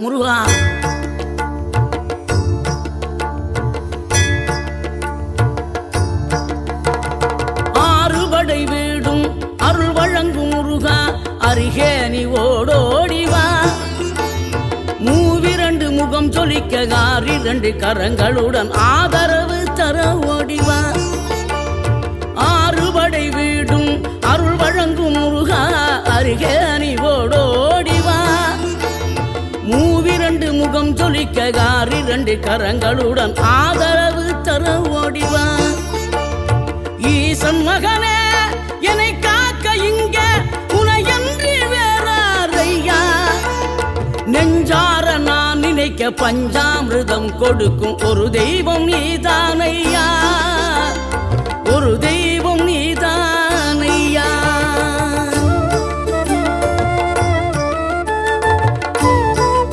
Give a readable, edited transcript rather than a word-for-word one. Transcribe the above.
முருகா. ஆறுபடை வீடும் அருள் வழங்கும் முருகா, அருகே நீ ஓடோடிவா. மூவிரண்டு முகம் சொலிக்க ஆறிரண்டு கரங்களுடன் ஆதரவு தர ஓடிவா. ஆறுபடை வீடும் அருள் வழங்கும் முருகா, அருகே நீ ஓடோடிவா. மூவிரண்டு முகம் சொலிக்க ஆறிரண்டு கரங்களுடன் ஆதரவு தர ஓடிவா. ஈசன் மகனே என்னை காக்க இங்க உனையன்றி வேறாரையா. நெஞ்சார நான் நினைக்க பஞ்சாமிர்தம் கொடுக்கும் ஒரு தெய்வம் நீதானையா. ஒரு தெய்வம்